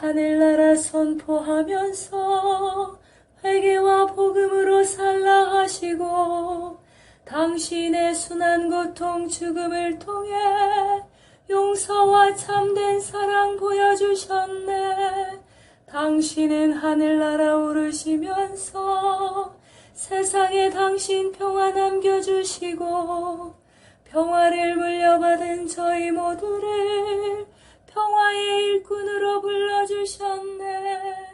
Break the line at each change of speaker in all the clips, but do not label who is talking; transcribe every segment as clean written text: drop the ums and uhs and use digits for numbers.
하늘나라 선포하면서 회개와 복음으로 살라 하시고 당신의 순한 고통 죽음을 통해 용서와 참된 사랑 보여주셨네. 당신은 하늘나라 오르시면서 세상에 당신 평화 남겨주시고 평화를 물려받은 저희 모두를 평화의 일꾼으로 불러주셨네.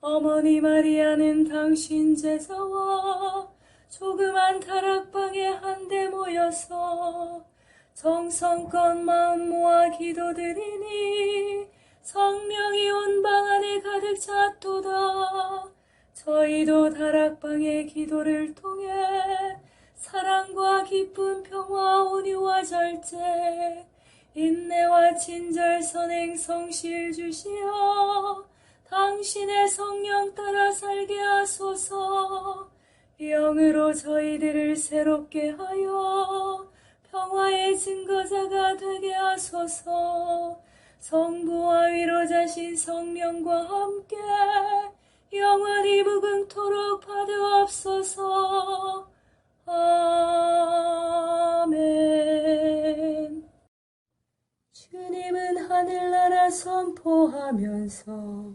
어머니 마리아는 당신 제자와 조그만 다락방에 한데 모여서 정성껏 마음 모아 기도드리니 성령이 온 방 안에 가득 찼도다. 저희도 다락방의 기도를 통해 사랑과 기쁨, 평화, 온유와 절제, 인내와 친절, 선행, 성실 주시어 당신의 성령 따라 살게 하소서. 영으로 저희들을 새롭게 하여 평화의 증거자가 되게 하소서. 성부와 위로자신 성령과 함께 영원히 무궁토록 받으옵소서. 아멘. 주님은 하늘나라 선포하면서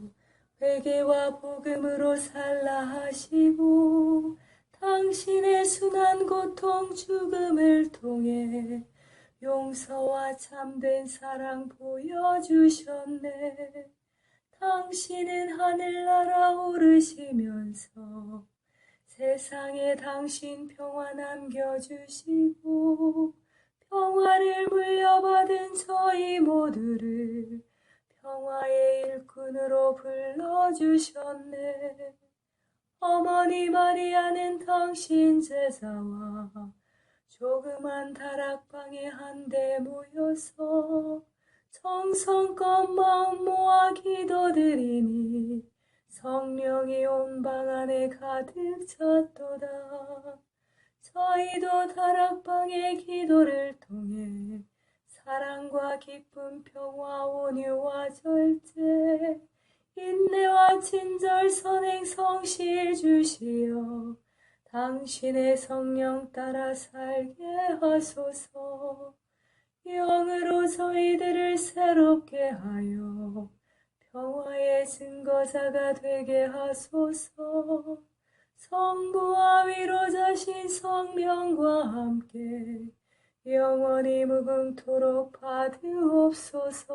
회개와 복음으로 살라 하시고 당신의 순한 고통 죽음을 통해 용서와 참된 사랑 보여주셨네. 당신은 하늘나라 오르시면서 세상에 당신 평화 남겨주시고 평화를 물려받은 저희 모두를 평화의 일꾼으로 불러주셨네. 어머니 마리아는 당신 제자와 조그만 다락방에 한데 모여서 정성껏 마음 모아 기도드리니 성령이 온 방 안에 가득 찼도다. 저희도 다락방의 기도를 통해 사랑과 기쁨, 평화, 온유와 절제, 인내와 친절, 선행, 성실 주시어 당신의 성령 따라 살게 하소서. 영으로 저희들을 새롭게 하여 평화의 증거자가 되게 하소서. 성부와 위로자신 성령과 함께 영원히 무궁토록 받으옵소서.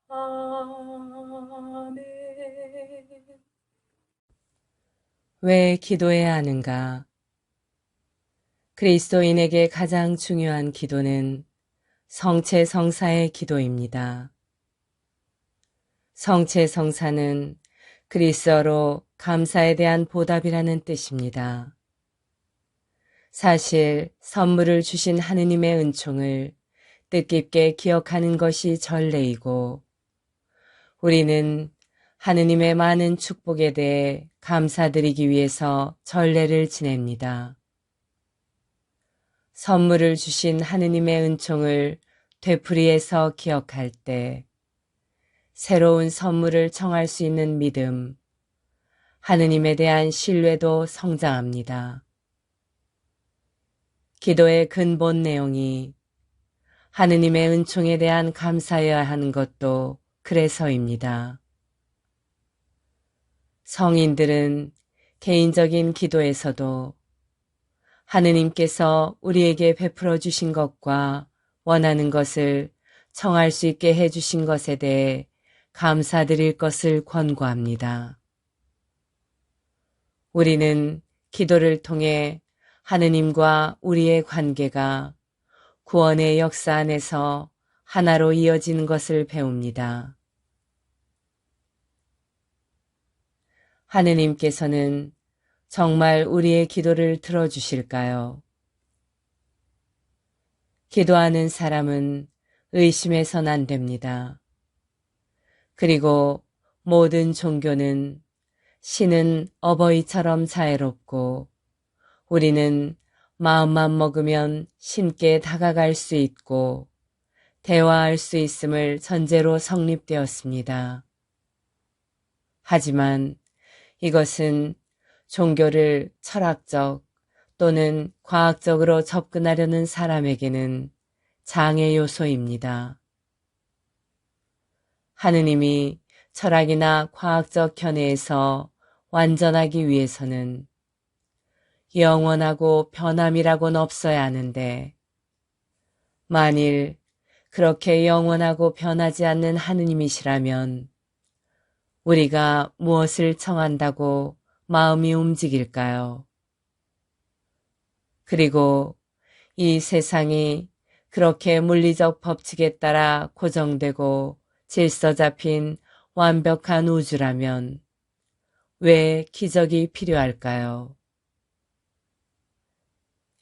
아멘.
왜 기도해야 하는가? 그리스도인에게 가장 중요한 기도는 성체성사의 기도입니다. 성체성사는 그리스어로 감사에 대한 보답이라는 뜻입니다. 사실 선물을 주신 하느님의 은총을 뜻깊게 기억하는 것이 전례이고 우리는 하느님의 많은 축복에 대해 감사드리기 위해서 전례를 지냅니다. 선물을 주신 하느님의 은총을 되풀이해서 기억할 때 새로운 선물을 청할 수 있는 믿음, 하느님에 대한 신뢰도 성장합니다. 기도의 근본 내용이 하느님의 은총에 대한 감사해야 하는 것도 그래서입니다. 성인들은 개인적인 기도에서도 하느님께서 우리에게 베풀어 주신 것과 원하는 것을 청할 수 있게 해주신 것에 대해 감사드릴 것을 권고합니다. 우리는 기도를 통해 하느님과 우리의 관계가 구원의 역사 안에서 하나로 이어지는 것을 배웁니다. 하느님께서는 정말 우리의 기도를 들어주실까요? 기도하는 사람은 의심해서는 안 됩니다. 그리고 모든 종교는 신은 어버이처럼 자애롭고 우리는 마음만 먹으면 신께 다가갈 수 있고 대화할 수 있음을 전제로 성립되었습니다. 하지만 이것은 종교를 철학적 또는 과학적으로 접근하려는 사람에게는 장애 요소입니다. 하느님이 철학이나 과학적 견해에서 완전하기 위해서는 영원하고 변함이라고는 없어야 하는데, 만일 그렇게 영원하고 변하지 않는 하느님이시라면 우리가 무엇을 청한다고 마음이 움직일까요? 그리고 이 세상이 그렇게 물리적 법칙에 따라 고정되고 질서 잡힌 완벽한 우주라면 왜 기적이 필요할까요?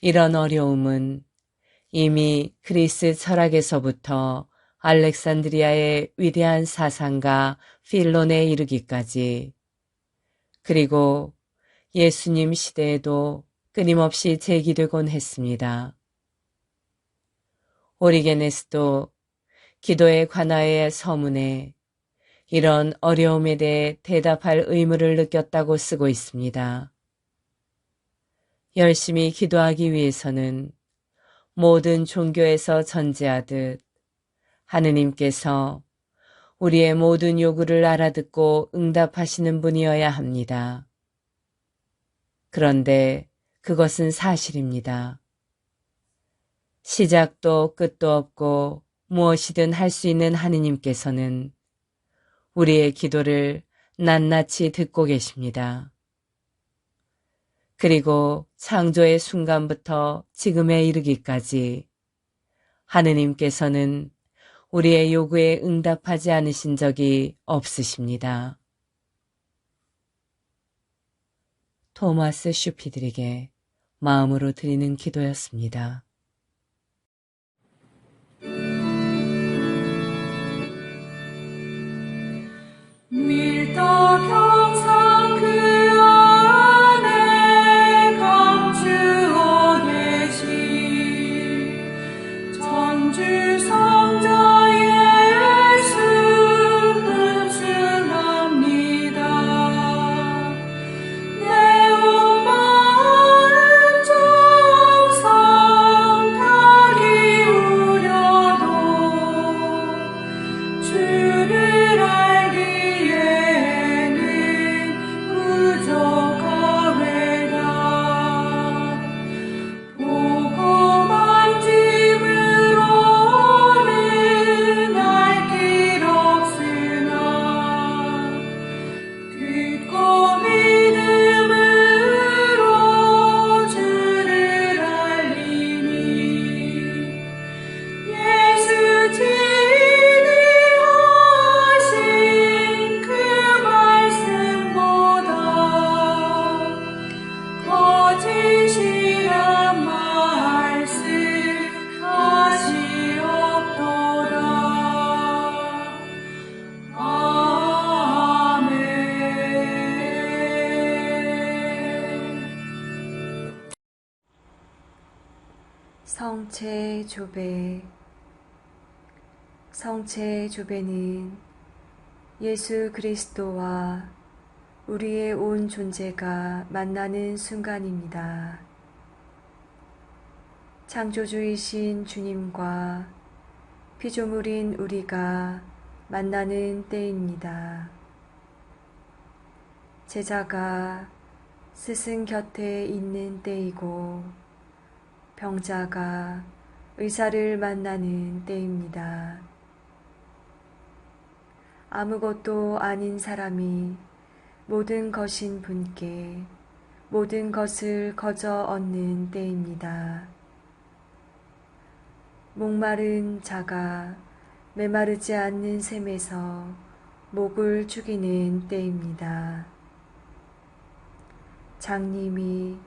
이런 어려움은 이미 그리스 철학에서부터 알렉산드리아의 위대한 사상가 필론에 이르기까지, 그리고 예수님 시대에도 끊임없이 제기되곤 했습니다. 오리게네스도 기도의 관하의 서문에 이런 어려움에 대해 대답할 의무를 느꼈다고 쓰고 있습니다. 열심히 기도하기 위해서는 모든 종교에서 전제하듯 하느님께서 우리의 모든 요구를 알아듣고 응답하시는 분이어야 합니다. 그런데 그것은 사실입니다. 시작도 끝도 없고 무엇이든 할 수 있는 하느님께서는 우리의 기도를 낱낱이 듣고 계십니다. 그리고 창조의 순간부터 지금에 이르기까지 하느님께서는 우리의 요구에 응답하지 않으신 적이 없으십니다. 토마스 슈피들에게 마음으로 드리는 기도였습니다.
밀도 경상 그 안에 감추어 계신 전주 성자 예수 흠숭합니다. 내 온 마음 정성 다 기울여도 주를 알기에는 부족하외다. 보고 만짐으로는 알 길 없으나 듣고 믿음으로 주를 알리니 예수 친히 하신 그 말씀보다 거짓이란 말씀 다시 없도다. 아멘. 성체 조배. 성체 조배는 예수 그리스도와 우리의 온 존재가 만나는 순간입니다. 창조주이신 주님과 피조물인 우리가 만나는 때입니다. 제자가 스승 곁에 있는 때이고 병자가 의사를 만나는 때입니다. 아무것도 아닌 사람이 모든 것인 분께 모든 것을 거저 얻는 때입니다. 목마른 자가 메마르지 않는 샘에서 목을 죽이는 때입니다. 장님이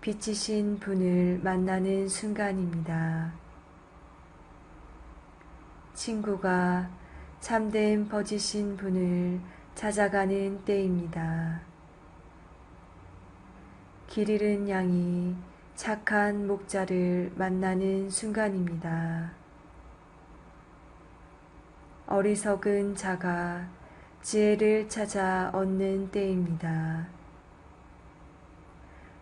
빛이신 분을 만나는 순간입니다. 친구가 참된 버지신 분을 찾아가는 때입니다. 길 잃은 양이 착한 목자를 만나는 순간입니다. 어리석은 자가 지혜를 찾아 얻는 때입니다.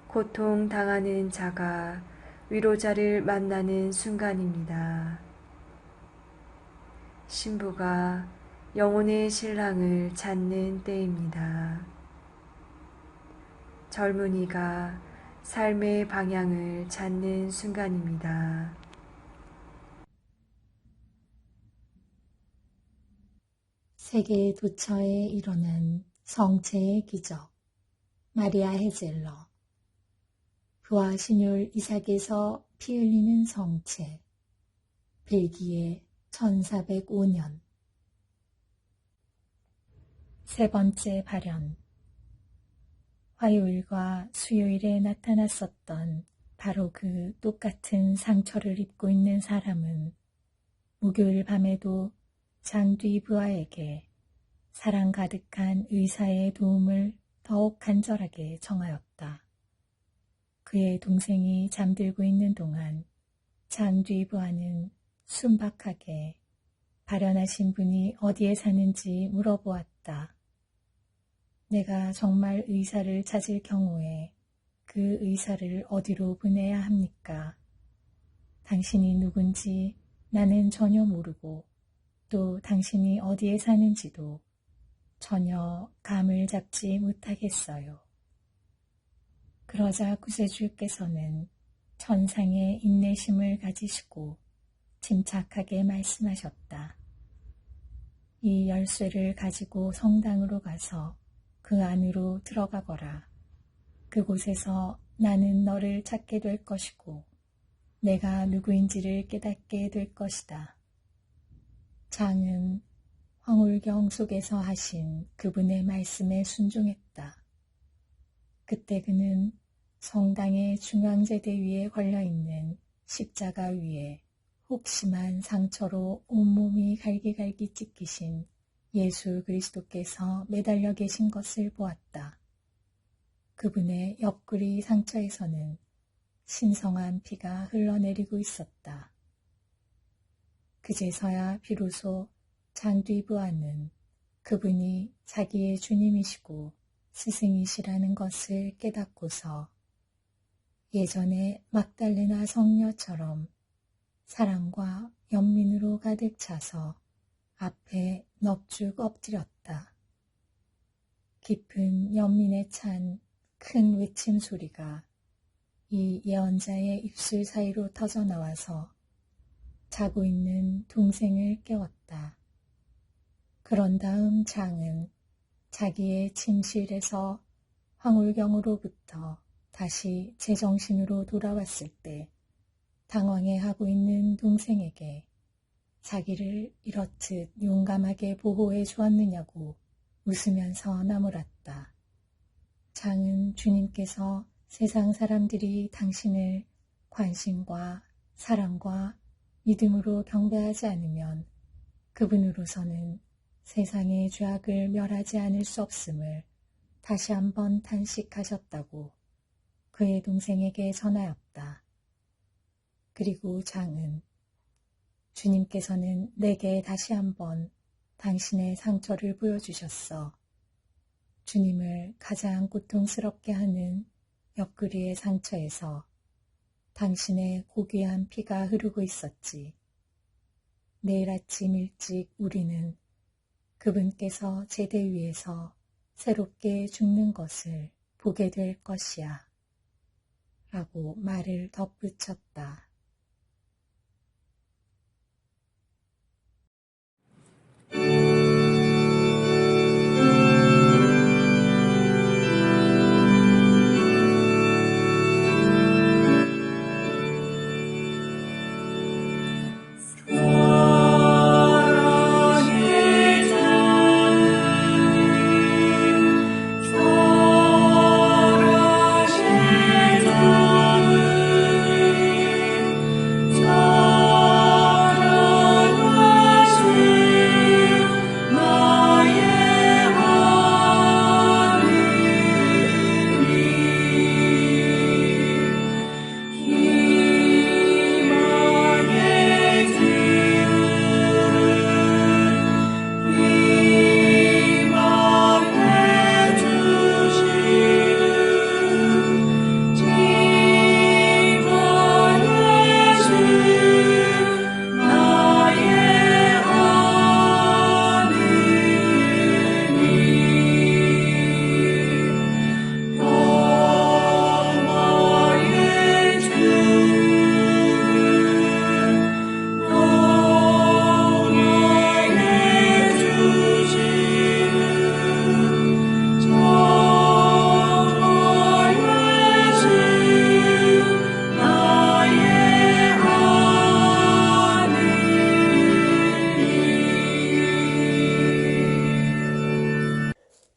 고통 당하는 자가 위로자를 만나는 순간입니다. 신부가 영혼의 신랑을 찾는 때입니다. 젊은이가 삶의 방향을 찾는 순간입니다.
세계 도처에 일어난 성체의 기적, 마리아 헤젤러. 부하 신율 이삭에서 피 흘리는 성체, 벨기에 1405년. 세 번째 발현. 화요일과 수요일에 나타났었던 바로 그 똑같은 상처를 입고 있는 사람은 목요일 밤에도 장뒤 부하에게 사랑 가득한 의사의 도움을 더욱 간절하게 청하였다. 그의 동생이 잠들고 있는 동안 장뒤 부하는 순박하게 발현하신 분이 어디에 사는지 물어보았다. 내가 정말 의사를 찾을 경우에 그 의사를 어디로 보내야 합니까? 당신이 누군지 나는 전혀 모르고 또 당신이 어디에 사는지도 전혀 감을 잡지 못하겠어요. 그러자 구세주께서는 천상의 인내심을 가지시고 침착하게 말씀하셨다. 이 열쇠를 가지고 성당으로 가서 그 안으로 들어가거라. 그곳에서 나는 너를 찾게 될 것이고 내가 누구인지를 깨닫게 될 것이다. 장은 황홀경 속에서 하신 그분의 말씀에 순종했다. 그때 그는 성당의 중앙제대 위에 걸려있는 십자가 위에 혹심한 상처로 온몸이 갈기갈기 찢기신 예수 그리스도께서 매달려 계신 것을 보았다. 그분의 옆구리 상처에서는 신성한 피가 흘러내리고 있었다. 그제서야 비로소 장뒤부하는 그분이 자기의 주님이시고 스승이시라는 것을 깨닫고서 예전에 막달레나 성녀처럼 사랑과 연민으로 가득 차서 앞에 넙죽 엎드렸다. 깊은 연민에 찬 큰 외침 소리가 이 예언자의 입술 사이로 터져나와서 자고 있는 동생을 깨웠다. 그런 다음 장은 자기의 침실에서 황홀경으로부터 다시 제정신으로 돌아왔을 때 당황해하고 있는 동생에게 자기를 이렇듯 용감하게 보호해 주었느냐고 웃으면서 나무랐다. 장은 주님께서 세상 사람들이 당신을 관심과 사랑과 믿음으로 경배하지 않으면 그분으로서는 세상의 죄악을 멸하지 않을 수 없음을 다시 한번 탄식하셨다고 그의 동생에게 전하였다. 그리고 장은 주님께서는 내게 다시 한번 당신의 상처를 보여주셨어. 주님을 가장 고통스럽게 하는 옆구리의 상처에서 당신의 고귀한 피가 흐르고 있었지. 내일 아침 일찍 우리는 그분께서 제대 위에서 새롭게 죽는 것을 보게 될 것이야. 라고 말을 덧붙였다.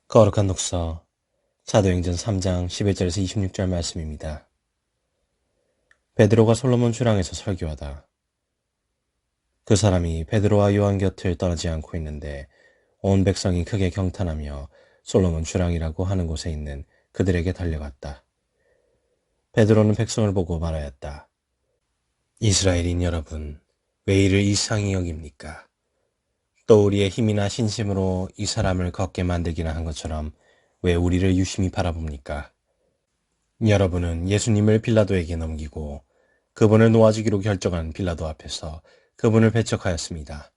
거룩한 독서 사도행전 3장 11절에서 26절 말씀입니다. 베드로가 솔로몬 주랑에서 설교하다. 그 사람이 베드로와 요한 곁을 떠나지 않고 있는데 온 백성이 크게 경탄하며 솔로몬 주랑이라고 하는 곳에 있는 그들에게 달려갔다. 베드로는 백성을 보고 말하였다. 이스라엘인 여러분, 왜 이를 이상히 여깁니까? 또 우리의 힘이나 신심으로 이 사람을 걷게 만들기나 한 것처럼 왜 우리를 유심히 바라봅니까? 여러분은 예수님을 빌라도에게 넘기고 그분을 놓아주기로 결정한 빌라도 앞에서 그분을 배척하였습니다.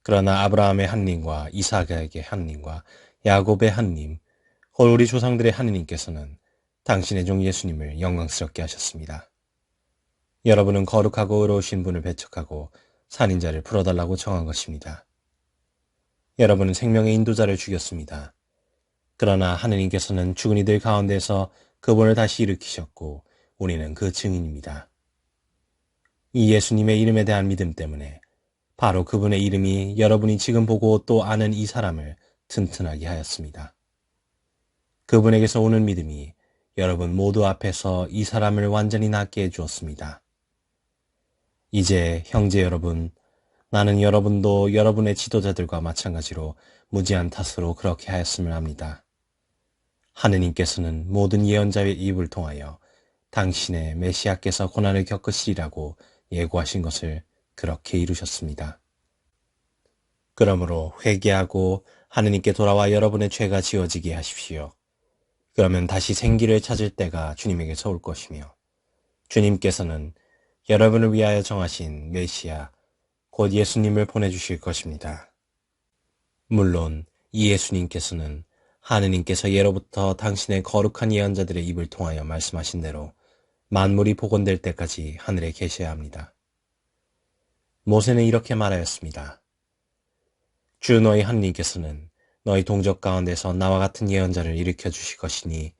그러나 아브라함의 하느님과 이삭에게 하느님과 야곱의 하느님, 홀 우리 조상들의 하느님께서는 당신의 종 예수님을 영광스럽게 하셨습니다. 여러분은 거룩하고 의로우신 분을 배척하고 살인자를 풀어달라고 청한 것입니다. 여러분은 생명의 인도자를 죽였습니다. 그러나 하느님께서는 죽은 이들 가운데서 그분을 다시 일으키셨고 우리는 그 증인입니다. 이 예수님의 이름에 대한 믿음 때문에 바로 그분의 이름이 여러분이 지금 보고 또 아는 이 사람을 튼튼하게 하였습니다. 그분에게서 오는 믿음이 여러분 모두 앞에서 이 사람을 완전히 낫게 해주었습니다. 이제 형제 여러분, 나는 여러분도 여러분의 지도자들과 마찬가지로 무지한 탓으로 그렇게 하였음을 압니다. 하느님께서는 모든 예언자의 입을 통하여 당신의 메시아께서 고난을 겪으시리라고 예고하신 것을 그렇게 이루셨습니다. 그러므로 회개하고 하느님께 돌아와 여러분의 죄가 지워지게 하십시오. 그러면 다시 생기를 찾을 때가 주님에게서 올 것이며 주님께서는 여러분을 위하여 정하신 메시아, 곧 예수님을 보내주실 것입니다. 물론 이 예수님께서는 하느님께서 예로부터 당신의 거룩한 예언자들의 입을 통하여 말씀하신 대로 만물이 복원될 때까지 하늘에 계셔야 합니다. 모세는 이렇게 말하였습니다. 주 너희 하느님께서는 너희 동족 가운데서 나와 같은 예언자를 일으켜 주실 것이니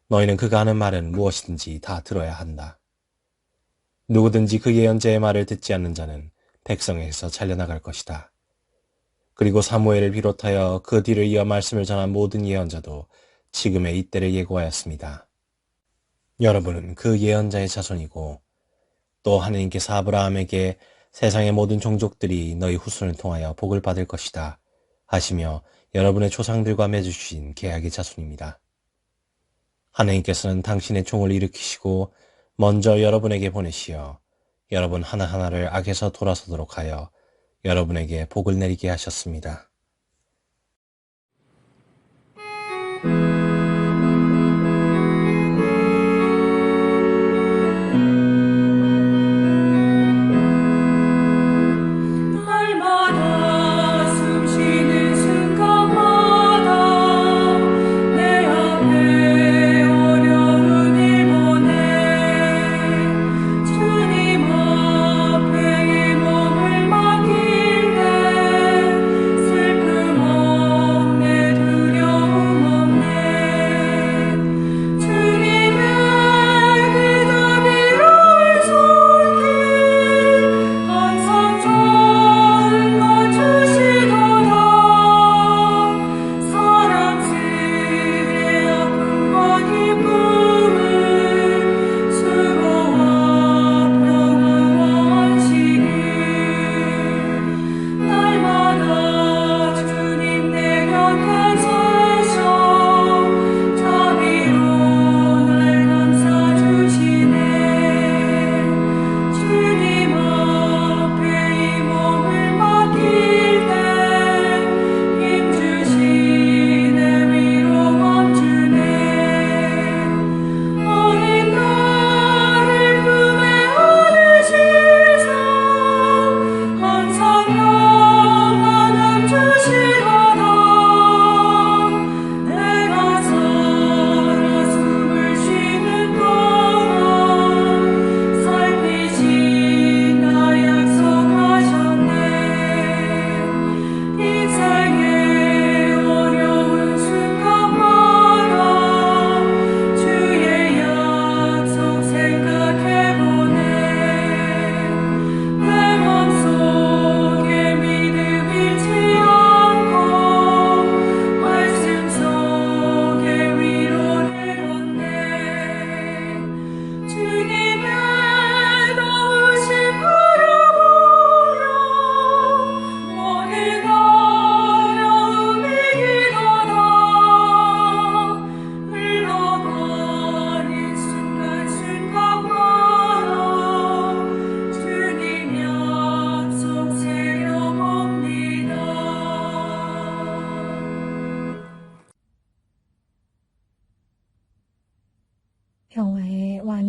너희는 그가 하는 말은 무엇이든지 다 들어야 한다. 누구든지 그 예언자의 말을 듣지 않는 자는 백성에게서 잘려나갈 것이다. 그리고 사무엘을 비롯하여 그 뒤를 이어 말씀을 전한 모든 예언자도 지금의 이때를 예고하였습니다. 여러분은 그 예언자의 자손이고 또 하느님께서 아브라함에게 세상의 모든 종족들이 너희 후손을 통하여 복을 받을 것이다 하시며 여러분의 조상들과 맺으신 계약의 자손입니다. 하느님께서는 당신의 종을 일으키시고 먼저 여러분에게 보내시어 여러분 하나하나를 악에서 돌아서도록 하여 여러분에게 복을 내리게 하셨습니다.
주님 앞에 몸을 맡길 때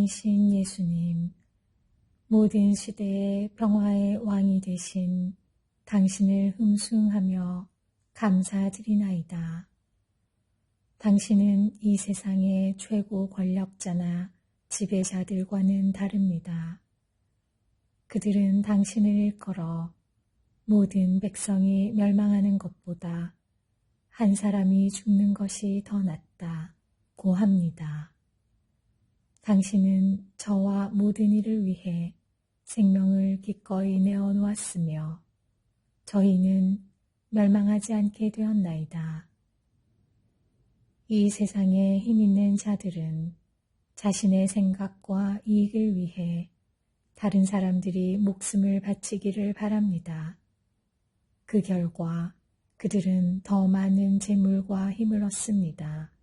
왕이신 예수님, 모든 시대의 평화의 왕이 되신 당신을 흠숭하며 감사드리나이다. 당신은 이 세상의 최고 권력자나 지배자들과는 다릅니다. 그들은 당신을 일컬어 모든 백성이 멸망하는 것보다 한 사람이 죽는 것이 더 낫다고 합니다. 당신은 저와 모든 이를 위해 생명을 기꺼이 내어놓았으며 저희는 멸망하지 않게 되었나이다. 이 세상에 힘있는 자들은 자신의 생각과 이익을 위해 다른 사람들이 목숨을 바치기를 바랍니다. 그 결과 그들은 더 많은 재물과 힘을 얻습니다.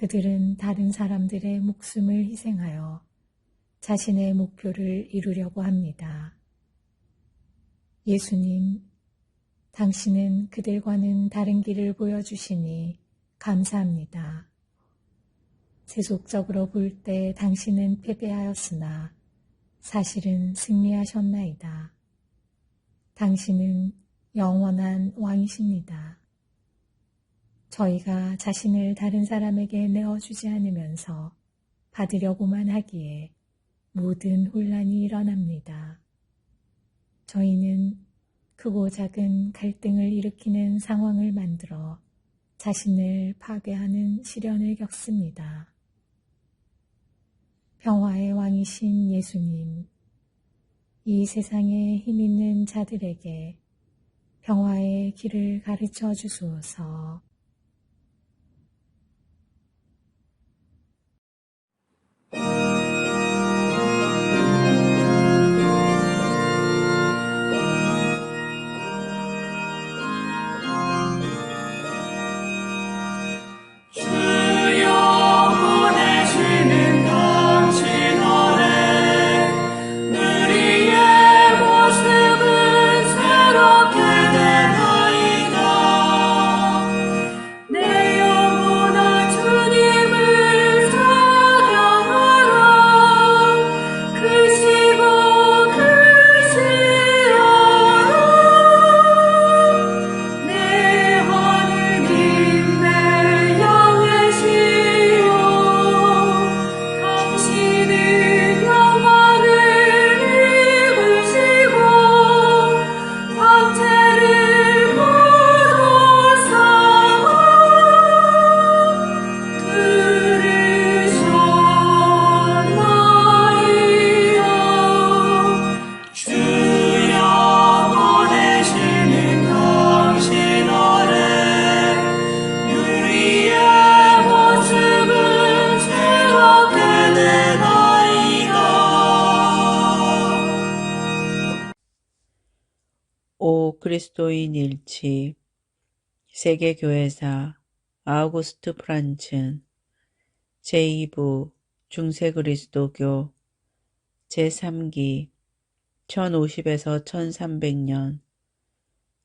그들은 다른 사람들의 목숨을 희생하여 자신의 목표를 이루려고 합니다. 예수님, 당신은 그들과는 다른 길을 보여주시니 감사합니다. 세속적으로 볼 때 당신은 패배하였으나 사실은 승리하셨나이다. 당신은 영원한 왕이십니다. 저희가 자신을 다른 사람에게 내어주지 않으면서 받으려고만 하기에 모든 혼란이 일어납니다. 저희는 크고 작은 갈등을 일으키는 상황을 만들어 자신을 파괴하는 시련을 겪습니다. 평화의 왕이신 예수님, 이 세상에 힘있는 자들에게 평화의 길을 가르쳐 주소서.
오 그리스도인 일치 세계교회사 아우구스트 프란츠 제2부 중세그리스도교 제3기 1050에서 1300년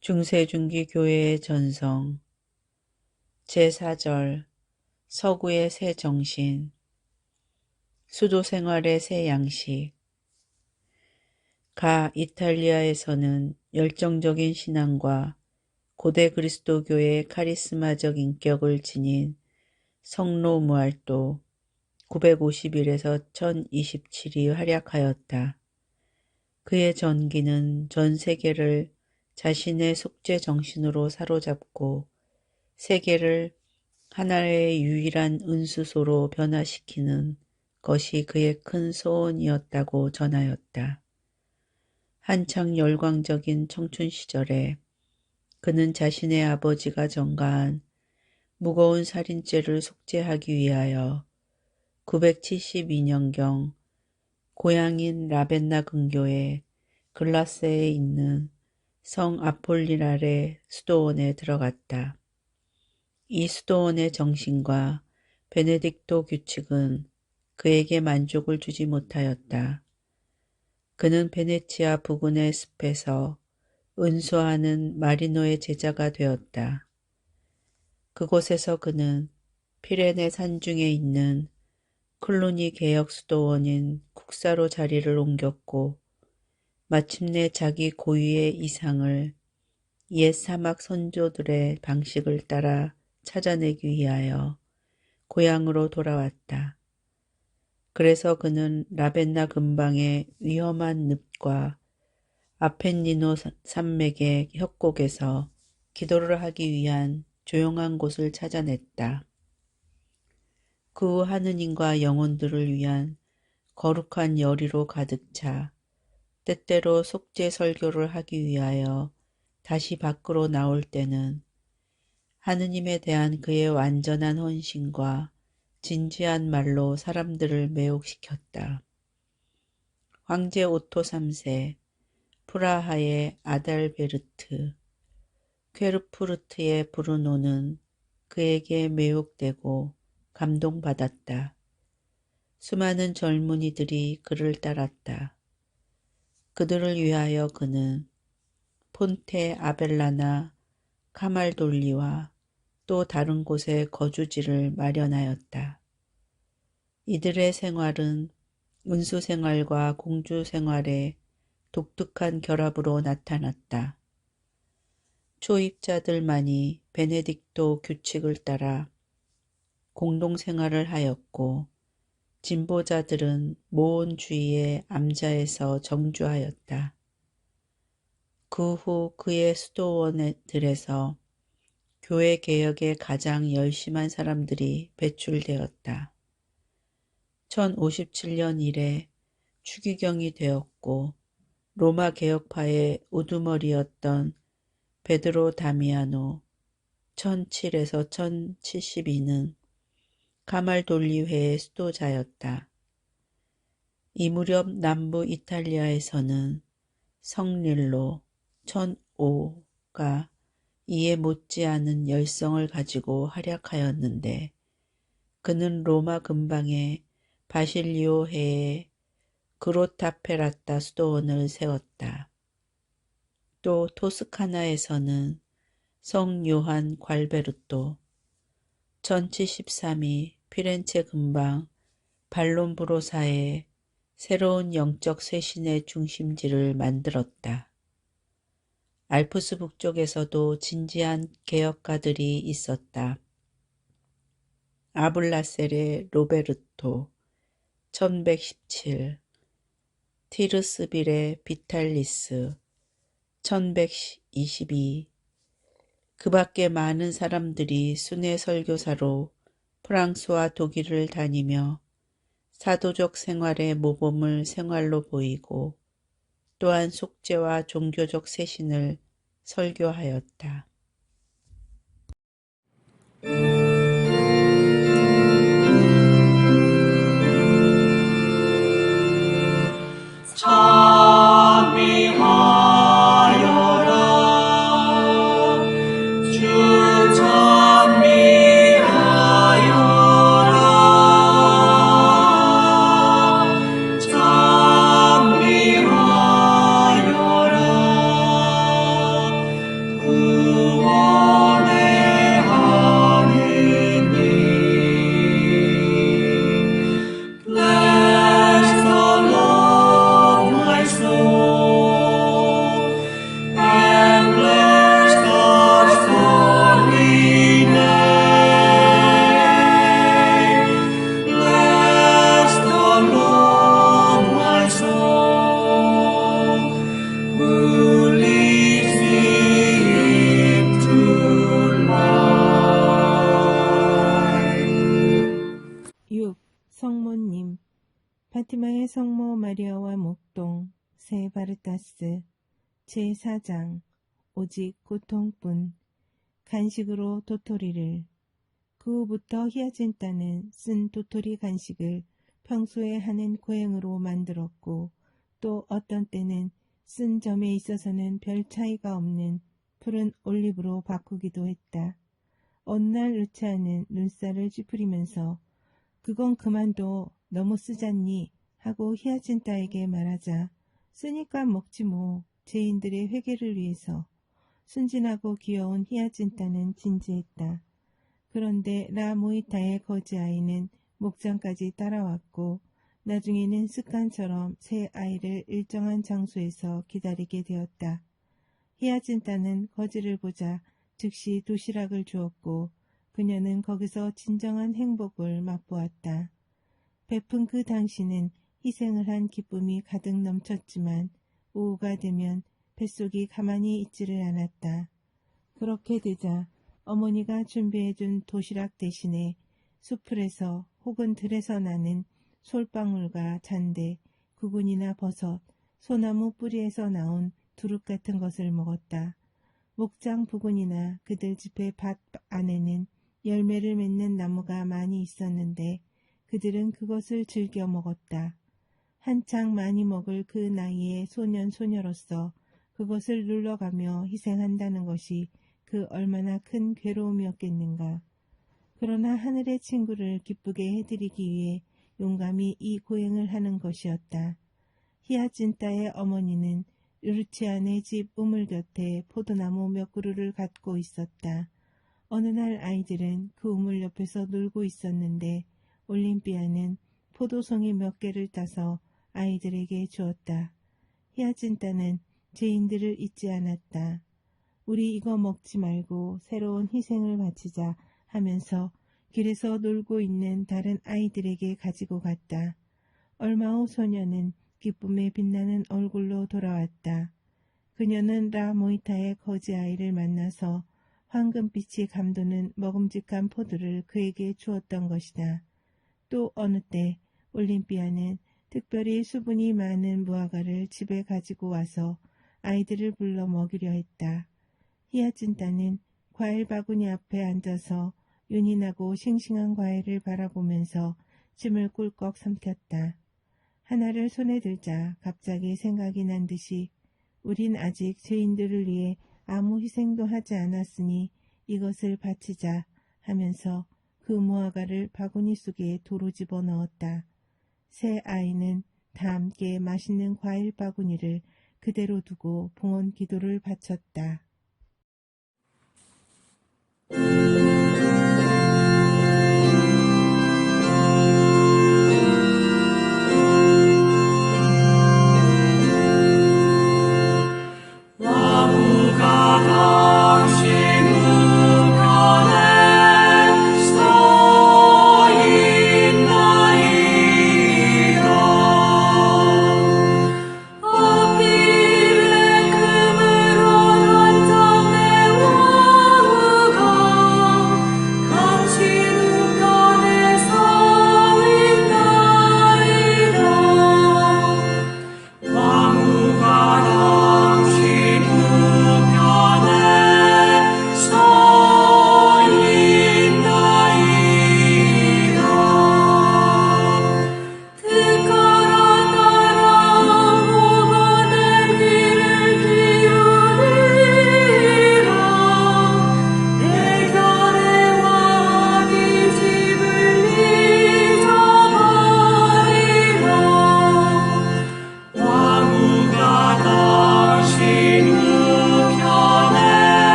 중세중기 교회의 전성 제4절 서구의 새 정신 수도생활의 새 양식 가 이탈리아에서는 열정적인 신앙과 고대 그리스도교의 카리스마적 인격을 지닌 성로 무알도 951에서 1027이 활약하였다. 그의 전기는 전 세계를 자신의 속죄 정신으로 사로잡고 세계를 하나의 유일한 은수소로 변화시키는 것이 그의 큰 소원이었다고 전하였다. 한창 열광적인 청춘 시절에 그는 자신의 아버지가 전가한 무거운 살인죄를 속죄하기 위하여 972년경 고향인 라벤나 근교의 글라스에 있는 성 아폴리날의 수도원에 들어갔다. 이 수도원의 정신과 베네딕토 규칙은 그에게 만족을 주지 못하였다. 그는 베네치아 부근의 숲에서 은수하는 마리노의 제자가 되었다. 그곳에서 그는 피레네 산중에 있는 클루니 개혁 수도원인 국사로 자리를 옮겼고 마침내 자기 고유의 이상을 옛 사막 선조들의 방식을 따라 찾아내기 위하여 고향으로 돌아왔다. 그래서 그는 라벤나 근방의 위험한 늪과 아펜니노 산맥의 협곡에서 기도를 하기 위한 조용한 곳을 찾아냈다. 그 후 하느님과 영혼들을 위한 거룩한 열의로 가득 차 때때로 속죄 설교를 하기 위하여 다시 밖으로 나올 때는 하느님에 대한 그의 완전한 헌신과 진지한 말로 사람들을 매혹시켰다. 황제 오토 3세, 프라하의 아달베르트, 퀘르푸르트의 브루노는 그에게 매혹되고 감동받았다. 수많은 젊은이들이 그를 따랐다. 그들을 위하여 그는 폰테 아벨라나 카말돌리와 또 다른 곳에 거주지를 마련하였다. 이들의 생활은 운수 생활과 공주 생활의 독특한 결합으로 나타났다. 초입자들만이 베네딕토 규칙을 따라 공동생활을 하였고 진보자들은 모온 주위의 암자에서 정주하였다. 그 후 그의 수도원들에서 교회 개혁에 가장 열심한 사람들이 배출되었다. 1057년 이래 추기경이 되었고 로마 개혁파의 우두머리였던 베드로 다미아노 1007에서 1072는 카말돌리회의 수도자였다. 이 무렵 남부 이탈리아에서는 성릴로 1005가 이에 못지않은 열성을 가지고 활약하였는데 그는 로마 근방의 바실리오해에 그로타페라타 수도원을 세웠다. 또 토스카나에서는 성 요한 괄베르토 1073이 피렌체 근방 발론브로사에 새로운 영적 쇄신의 중심지를 만들었다. 알프스 북쪽에서도 진지한 개혁가들이 있었다. 아블라셀의 로베르토 1117, 티르스빌의 비탈리스 1122, 그 밖에 많은 사람들이 순회 설교사로 프랑스와 독일을 다니며 사도적 생활의 모범을 생활로 보이고 또한 속죄와 종교적 쇄신을 설교하였다.
성모님, 파티마의 성모 마리아와 목동, 세 바르타스, 제4장, 오직 고통뿐, 간식으로 도토리를, 그 후부터 히아진타는 쓴 도토리 간식을 평소에 하는 고행으로 만들었고, 또 어떤 때는 쓴 점에 있어서는 별 차이가 없는 푸른 올리브로 바꾸기도 했다. 어느 날 루치아는 눈살을 찌푸리면서 그건 그만둬, 너무 쓰잖니 하고 히아친타에게 말하자 쓰니까 먹지 뭐, 죄인들의 회개를 위해서. 순진하고 귀여운 히아친타는 진지했다. 그런데 라모이타의 거지아이는 목장까지 따라왔고 나중에는 습관처럼 새 아이를 일정한 장소에서 기다리게 되었다. 히아진타는 거지를 보자 즉시 도시락을 주었고 그녀는 거기서 진정한 행복을 맛보았다. 베푼 그 당시는 희생을 한 기쁨이 가득 넘쳤지만 오후가 되면 뱃속이 가만히 있지를 않았다. 그렇게 되자 어머니가 준비해준 도시락 대신에 숲풀에서 혹은 들에서 나는 솔방울과 잔대, 구근이나 버섯, 소나무 뿌리에서 나온 두릅 같은 것을 먹었다. 목장 부근이나 그들 집의 밭 안에는 열매를 맺는 나무가 많이 있었는데 그들은 그것을 즐겨 먹었다. 한창 많이 먹을 그 나이의 소년소녀로서 그것을 눌러가며 희생한다는 것이 그 얼마나 큰 괴로움이었겠는가. 그러나 하늘의 친구를 기쁘게 해드리기 위해 용감히 이 고행을 하는 것이었다. 히아진타의 어머니는 루치안의 집 우물 곁에 포도나무 몇 그루를 갖고 있었다. 어느 날 아이들은 그 우물 옆에서 놀고 있었는데 올림피아는 포도송이 몇 개를 따서 아이들에게 주었다. 히아진타는 죄인들을 잊지 않았다. 우리 이거 먹지 말고 새로운 희생을 바치자 하면서 길에서 놀고 있는 다른 아이들에게 가지고 갔다. 얼마 후 소녀는 기쁨에 빛나는 얼굴로 돌아왔다. 그녀는 라모이타의 거지 아이를 만나서 황금빛이 감도는 먹음직한 포도를 그에게 주었던 것이다. 또 어느 때 올림피아는 특별히 수분이 많은 무화과를 집에 가지고 와서 아이들을 불러 먹이려 했다. 히아진타는 과일 바구니 앞에 앉아서 윤이 나고 싱싱한 과일을 바라보면서 침을 꿀꺽 삼켰다. 하나를 손에 들자 갑자기 생각이 난 듯이 우린 아직 죄인들을 위해 아무 희생도 하지 않았으니 이것을 바치자 하면서 그 무화과를 바구니 속에 도로 집어넣었다. 세 아이는 다 함께 맛있는 과일 바구니를 그대로 두고 봉헌 기도를 바쳤다.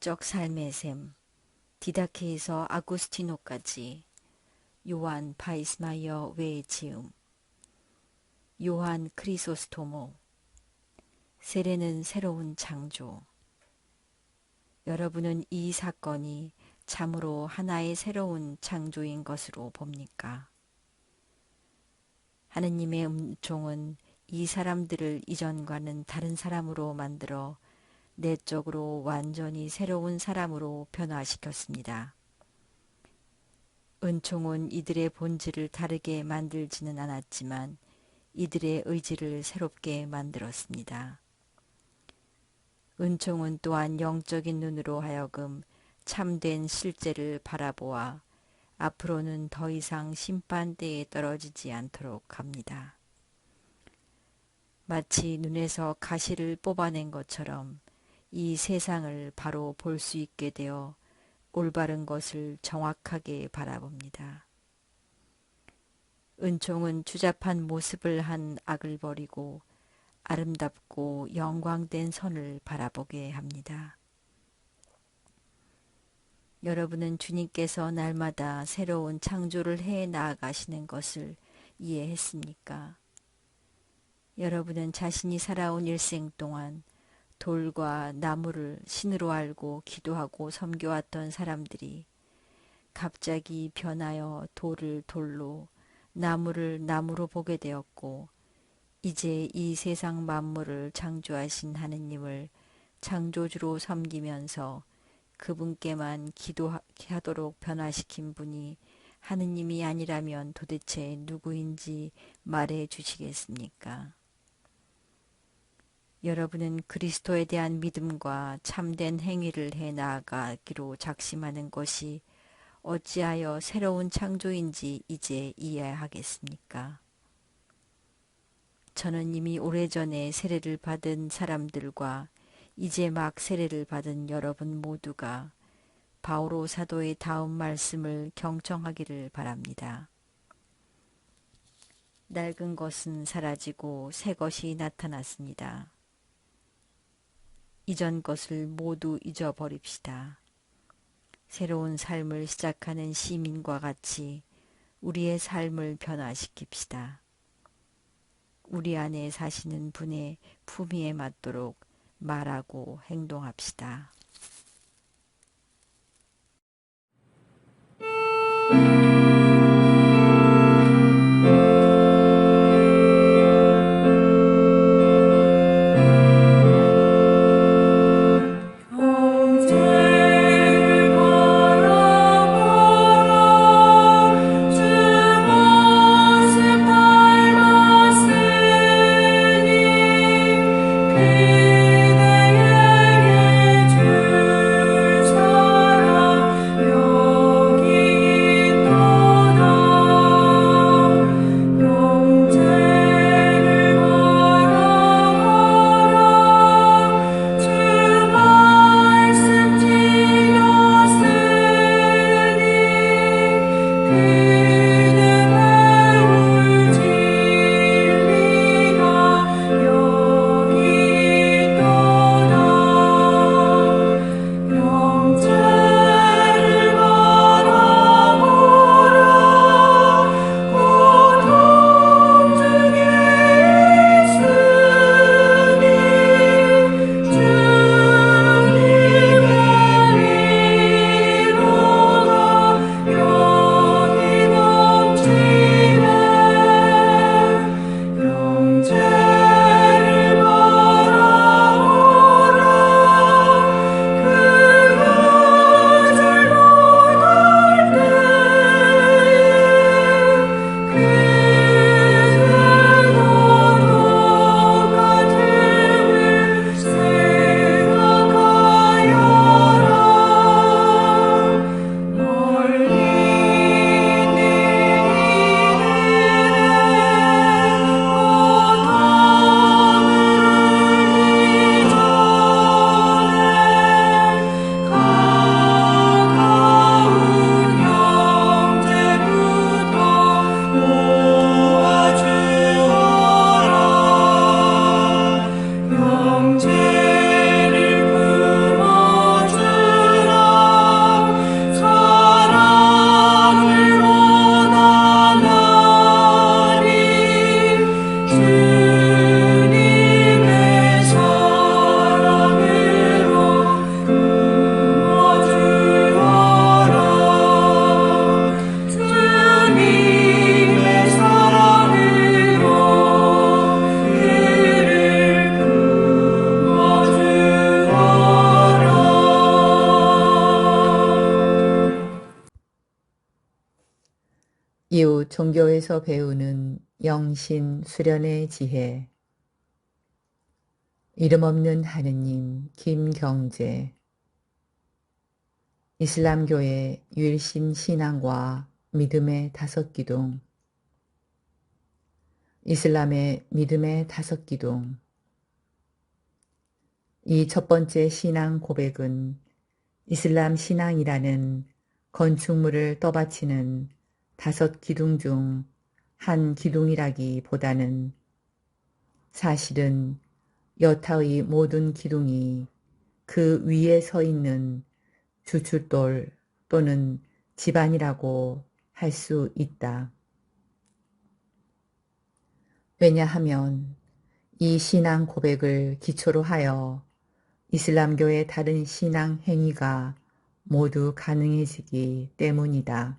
영적 삶의 셈, 디다케에서 아구스티노까지, 요한 바이스마이어 외의 지음, 요한 크리소스토모, 세례는 새로운 창조. 여러분은 이 사건이 참으로 하나의 새로운 창조인 것으로 봅니까? 하느님의 은총은 이 사람들을 이전과는 다른 사람으로 만들어 내적으로 완전히 새로운 사람으로 변화시켰습니다. 은총은 이들의 본질을 다르게 만들지는 않았지만 이들의 의지를 새롭게 만들었습니다. 은총은 또한 영적인 눈으로 하여금 참된 실제를 바라보아 앞으로는 더 이상 심판대에 떨어지지 않도록 합니다. 마치 눈에서 가시를 뽑아낸 것처럼 이 세상을 바로 볼 수 있게 되어 올바른 것을 정확하게 바라봅니다. 은총은 추잡한 모습을 한 악을 버리고 아름답고 영광된 선을 바라보게 합니다. 여러분은 주님께서 날마다 새로운 창조를 해 나아가시는 것을 이해했습니까? 여러분은 자신이 살아온 일생 동안 돌과 나무를 신으로 알고 기도하고 섬겨왔던 사람들이 갑자기 변하여 돌을 돌로, 나무를 나무로 보게 되었고, 이제 이 세상 만물을 창조하신 하느님을 창조주로 섬기면서 그분께만 기도하도록 변화시킨 분이 하느님이 아니라면 도대체 누구인지 말해 주시겠습니까? 여러분은 그리스도에 대한 믿음과 참된 행위를 해 나아가기로 작심하는 것이 어찌하여 새로운 창조인지 이제 이해하겠습니까? 저는 이미 오래전에 세례를 받은 사람들과 이제 막 세례를 받은 여러분 모두가 바오로 사도의 다음 말씀을 경청하기를 바랍니다. 낡은 것은 사라지고 새 것이 나타났습니다. 이전 것을 모두 잊어버립시다. 새로운 삶을 시작하는 시민과 같이 우리의 삶을 변화시킵시다. 우리 안에 사시는 분의 품위에 맞도록 말하고 행동합시다.
이웃 종교에서 배우는 영신 수련의 지혜. 이름 없는 하느님 김경재. 이슬람교의 유일신 신앙과 믿음의 다섯 기둥. 이슬람의 믿음의 다섯 기둥. 이 첫 번째 신앙 고백은 이슬람 신앙이라는 건축물을 떠받치는 다섯 기둥 중 한 기둥이라기보다는 사실은 여타의 모든 기둥이 그 위에 서 있는 주춧돌 또는 집안이라고 할 수 있다. 왜냐하면 이 신앙 고백을 기초로 하여 이슬람교의 다른 신앙 행위가 모두 가능해지기 때문이다.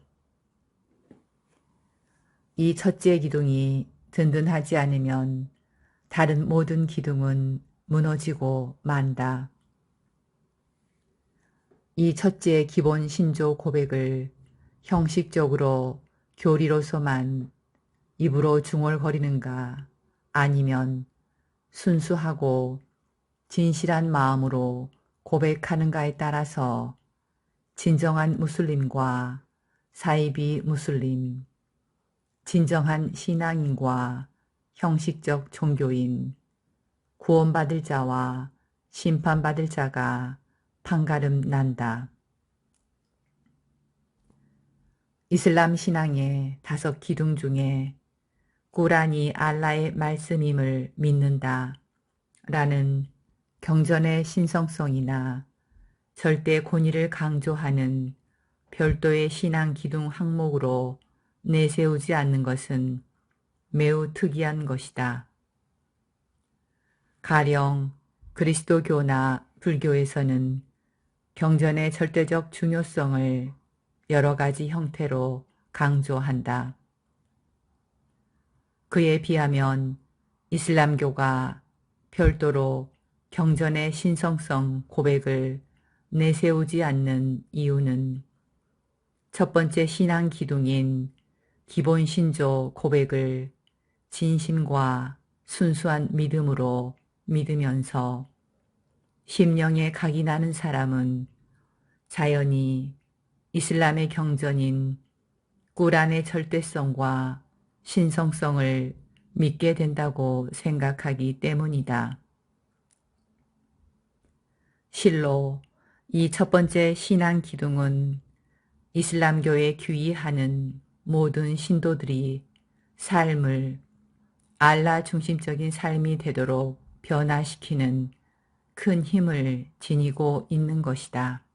이 첫째 기둥이 든든하지 않으면 다른 모든 기둥은 무너지고 만다. 이 첫째 기본 신조 고백을 형식적으로 교리로서만 입으로 중얼거리는가 아니면 순수하고 진실한 마음으로 고백하는가에 따라서 진정한 무슬림과 사이비 무슬림, 진정한 신앙인과 형식적 종교인, 구원받을 자와 심판받을 자가 판가름 난다. 이슬람 신앙의 5기둥 중에 꾸란이 알라의 말씀임을 믿는다 라는 경전의 신성성이나 절대 권위를 강조하는 별도의 신앙 기둥 항목으로 내세우지 않는 것은 매우 특이한 것이다. 가령 그리스도교나 불교에서는 경전의 절대적 중요성을 여러 가지 형태로 강조한다. 그에 비하면 이슬람교가 별도로 경전의 신성성 고백을 내세우지 않는 이유는 첫 번째 신앙 기둥인 기본 신조 고백을 진심과 순수한 믿음으로 믿으면서 심령에 각이 나는 사람은 자연히 이슬람의 경전인 꾸란의 절대성과 신성성을 믿게 된다고 생각하기 때문이다. 실로 이 첫 번째 신앙 기둥은 이슬람교에 귀의하는 모든 신도들이 삶을 알라 중심적인 삶이 되도록 변화시키는 큰 힘을 지니고 있는 것이다.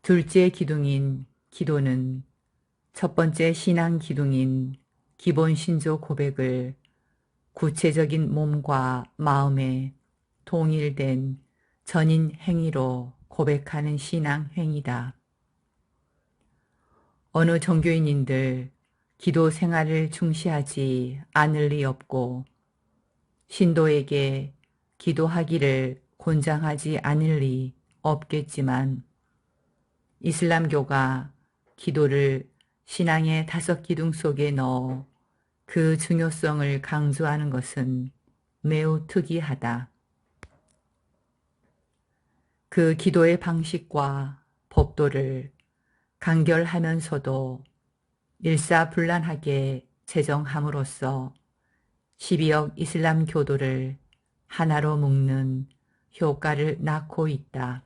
둘째 기둥인 기도는 첫 번째 신앙 기둥인 기본 신조 고백을 구체적인 몸과 마음에 동일된 전인 행위로 고백하는 신앙 행위다. 어느 종교인인들 기도 생활을 중시하지 않을 리 없고 신도에게 기도하기를 권장하지 않을 리 없겠지만 이슬람교가 기도를 신앙의 5기둥 속에 넣어 그 중요성을 강조하는 것은 매우 특이하다. 그 기도의 방식과 법도를 간결하면서도 일사불란하게 제정함으로써 12억 이슬람 교도를 하나로 묶는 효과를 낳고 있다.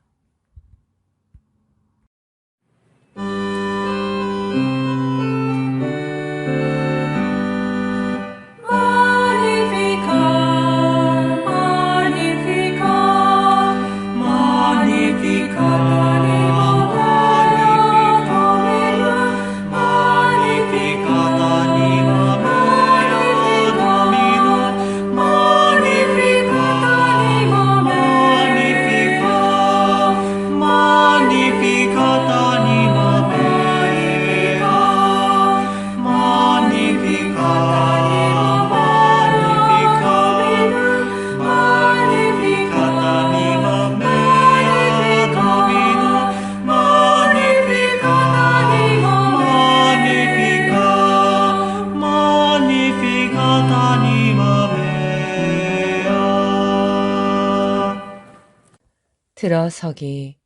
들어서기.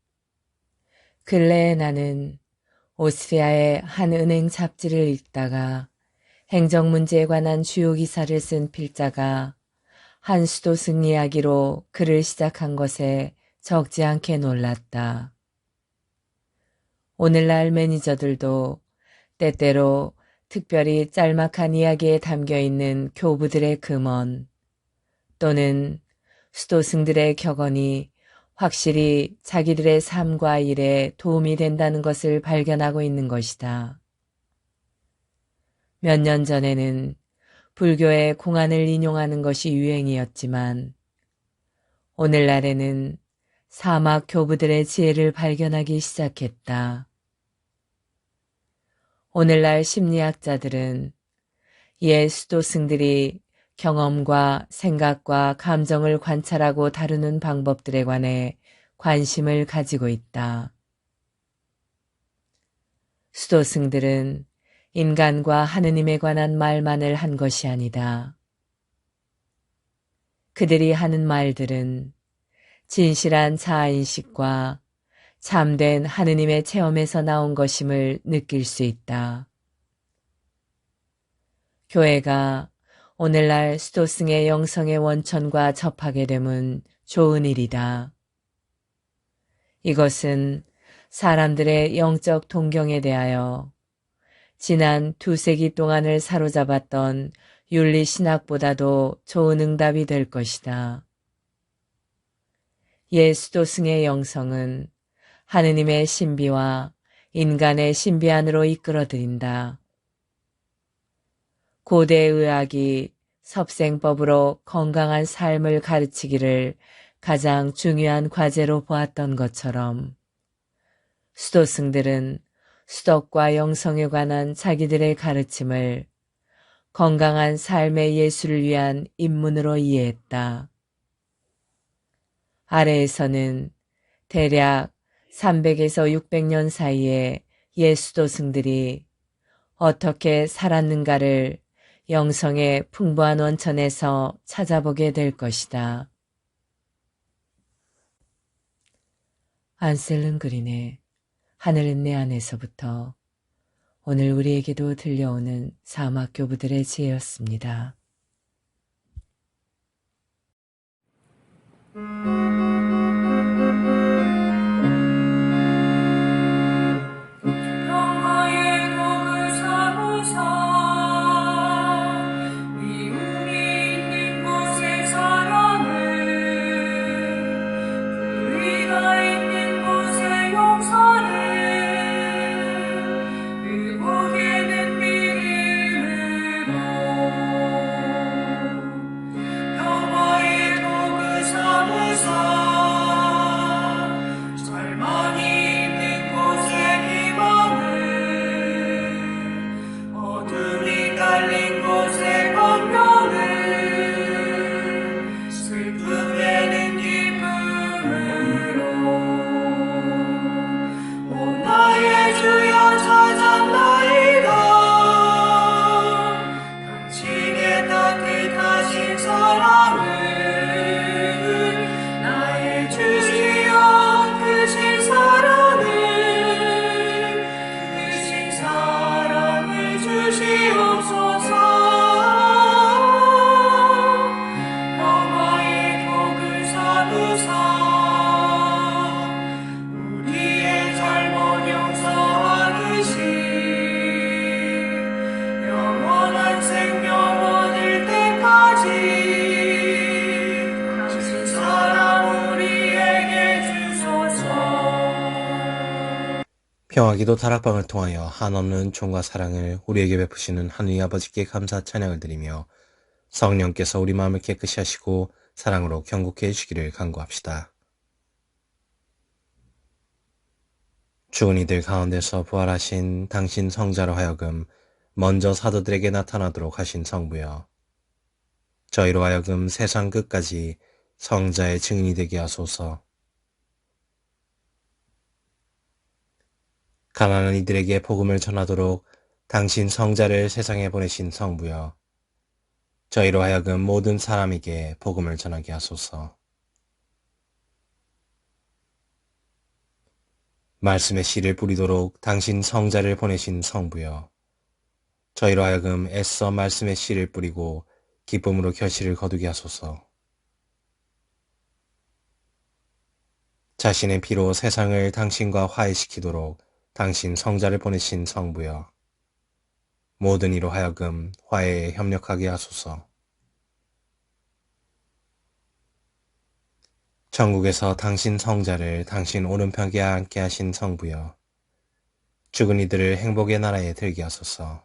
근래에 나는 오스트리아의 한 은행 잡지를 읽다가 행정 문제에 관한 주요 기사를 쓴 필자가 한 수도 승리 이야기로 글을 시작한 것에 적지 않게 놀랐다. 오늘날 매니저들도 때때로 특별히 짤막한 이야기에 담겨 있는 교부들의 금언 또는 수도승들의 격언이 확실히 자기들의 삶과 일에 도움이 된다는 것을 발견하고 있는 것이다. 몇 년 전에는 불교의 공안을 인용하는 것이 유행이었지만 오늘날에는 사막 교부들의 지혜를 발견하기 시작했다. 오늘날 심리학자들은 옛 수도승들이 경험과 생각과 감정을 관찰하고 다루는 방법들에 관해 관심을 가지고 있다. 수도승들은 인간과 하느님에 관한 말만을 한 것이 아니다. 그들이 하는 말들은 진실한 자아인식과 참된 하느님의 체험에서 나온 것임을 느낄 수 있다. 교회가 오늘날 수도승의 영성의 원천과 접하게 됨은 좋은 일이다. 이것은 사람들의 영적 동경에 대하여 지난 2세기 동안을 사로잡았던 윤리신학보다도 좋은 응답이 될 것이다. 옛 수도승의 영성은 하느님의 신비와 인간의 신비 안으로 이끌어들인다. 고대 의학이 섭생법으로 건강한 삶을 가르치기를 가장 중요한 과제로 보았던 것처럼 수도승들은 수덕과 영성에 관한 자기들의 가르침을 건강한 삶의 예수를 위한 입문으로 이해했다. 아래에서는 대략 300에서 600년 사이에 옛 수도승들이 어떻게 살았는가를 영성의 풍부한 원천에서 찾아보게 될 것이다. 안셀른 그린의 하늘은 내 안에서부터 오늘 우리에게도 들려오는 사막 교부들의 지혜였습니다.
평화기도 다락방을 통하여 한없는 총과 사랑을 우리에게 베푸시는 하느님 아버지께 감사 찬양을 드리며 성령께서 우리 마음을 깨끗이 하시고 사랑으로 경고케 해주기를 간구합시다. 죽은 이들 가운데서 부활하신 당신 성자로 하여금 먼저 사도들에게 나타나도록 하신 성부여, 저희로 하여금 세상 끝까지 성자의 증인이 되게 하소서. 가난한 이들에게 복음을 전하도록 당신 성자를 세상에 보내신 성부여, 저희로 하여금 모든 사람에게 복음을 전하게 하소서. 말씀의 씨를 뿌리도록 당신 성자를 보내신 성부여, 저희로 하여금 애써 말씀의 씨를 뿌리고 기쁨으로 결실을 거두게 하소서. 자신의 피로 세상을 당신과 화해시키도록 당신 성자를 보내신 성부여, 모든 이로 하여금 화해에 협력하게 하소서. 천국에서 당신 성자를 당신 오른편에 앉게 하신 성부여, 죽은 이들을 행복의 나라에 들게 하소서.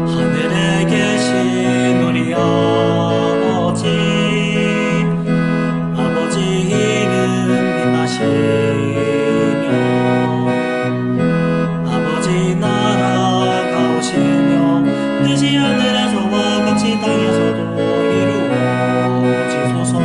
하늘에 계신 우리 아버지, 아버지 이름 빛나시며 아버지 나라가 오시며 뜻이 하늘에서와 같이 땅에서도 이루어지소서.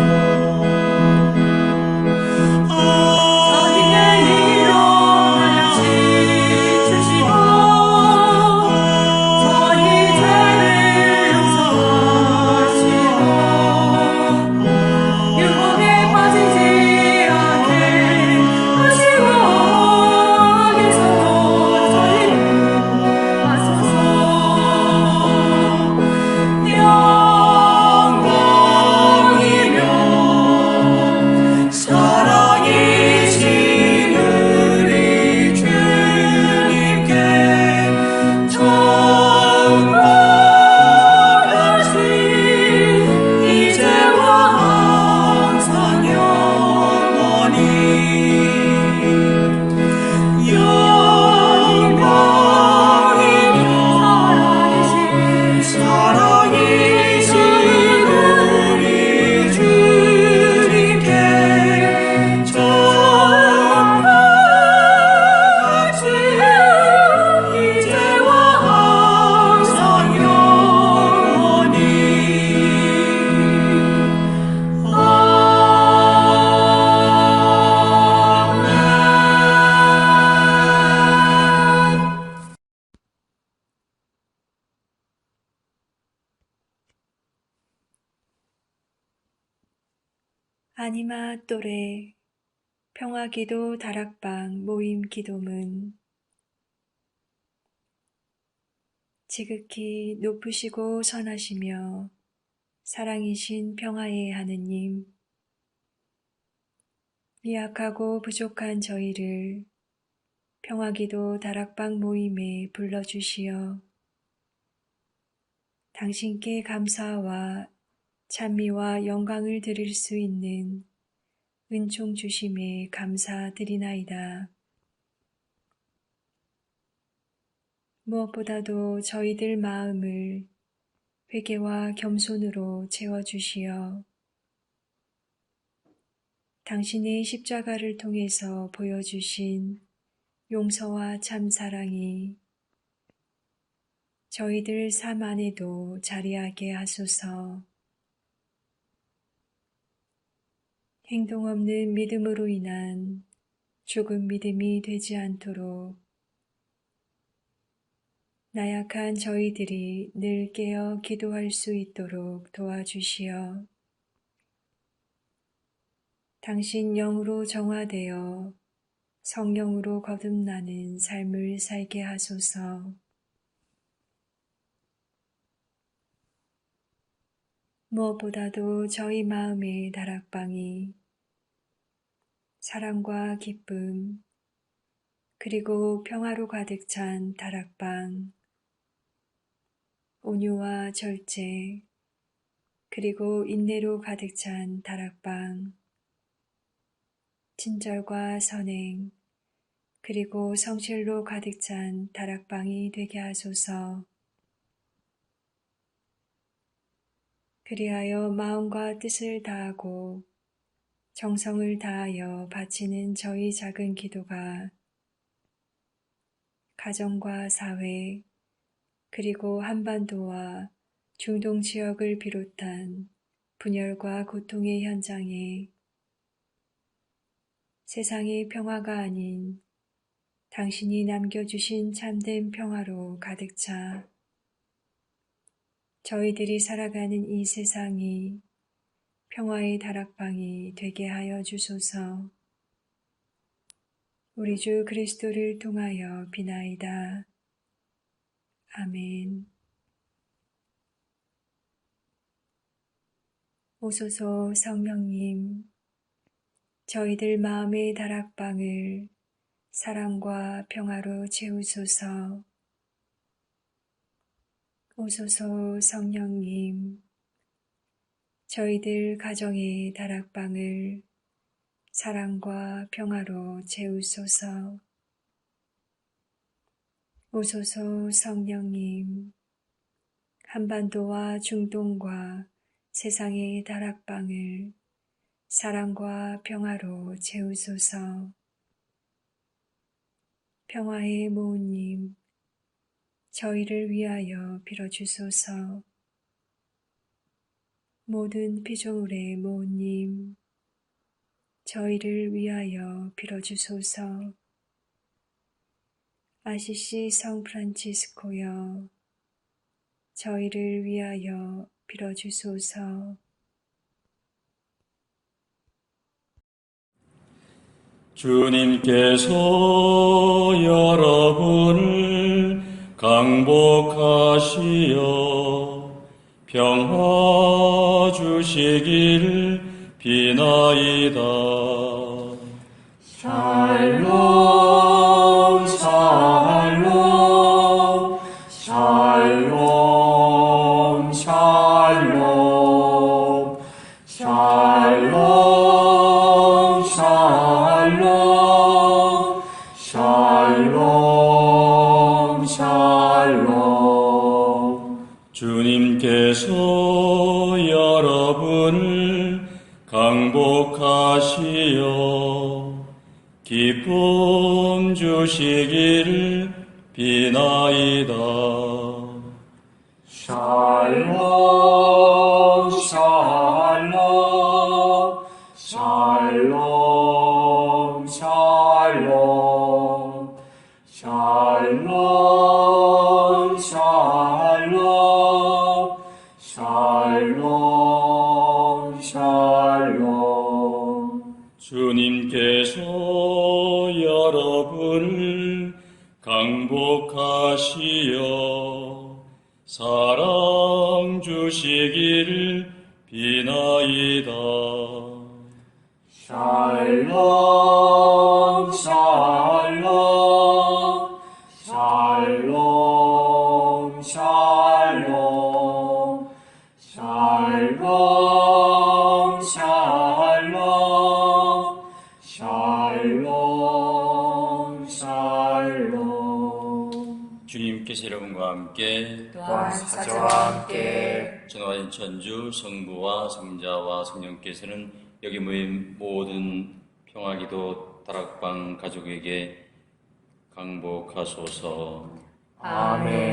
아니마 또래 평화기도 다락방 모임 기도문. 지극히 높으시고 선하시며 사랑이신 평화의 하느님, 미약하고 부족한 저희를 평화기도 다락방 모임에 불러주시어 당신께 감사와 찬미와 영광을 드릴 수 있는 은총 주심에 감사드리나이다. 무엇보다도 저희들 마음을 회개와 겸손으로 채워주시어 당신의 십자가를 통해서 보여주신 용서와 참 사랑이 저희들 삶 안에도 자리하게 하소서. 행동 없는 믿음으로 인한 죽은 믿음이 되지 않도록 나약한 저희들이 늘 깨어 기도할 수 있도록 도와주시어 당신 영으로 정화되어 성령으로 거듭나는 삶을 살게 하소서. 무엇보다도 저희 마음의 다락방이 사랑과 기쁨 그리고 평화로 가득 찬 다락방, 온유와 절제 그리고 인내로 가득 찬 다락방, 친절과 선행 그리고 성실로 가득 찬 다락방이 되게 하소서. 그리하여 마음과 뜻을 다하고 정성을 다하여 바치는 저희 작은 기도가 가정과 사회 그리고 한반도와 중동 지역을 비롯한 분열과 고통의 현장에 세상의 평화가 아닌 당신이 남겨주신 참된 평화로 가득 차 저희들이 살아가는 이 세상이 평화의 다락방이 되게 하여 주소서. 우리 주 그리스도를 통하여 비나이다. 아멘. 오소서 성령님, 저희들 마음의 다락방을 사랑과 평화로 채우소서. 오소서 성령님, 저희들 가정의 다락방을 사랑과 평화로 채우소서. 오소서 성령님, 한반도와 중동과 세상의 다락방을 사랑과 평화로 채우소서. 평화의 모우님, 저희를 위하여 빌어주소서. 모든 피조물의 모우님, 저희를 위하여 빌어주소서. 아시시 성 프란치스코여, 저희를 위하여 빌어주소서.
주님께서 여러분을 강복하시어 평화 주시기를 비나이다. 샬롬 샬롬 샬롬 샬롬 샬롬 샬롬 샬롬 샬롬. 주님께서 여러분을 강복하시어 기쁨 주시기를 비나이다. 샬롬 샬롬 샬롬 샬롬 샬롬 샬롬 샬롬 샬롬. 주님께서 여러분을 강복하시어 사랑 주시기를 비나이다. 샬롬 샬롬 샬롬 샬롬 샬롬 샬롬 샬롬 샬롬. 주님께서 여러분과 함께
또한 사자와 함께
전화인 천주 성부와 성자와 성령께서는 여기 모인 모든 평화기도 다락방 가족에게 강복하소서.
아멘.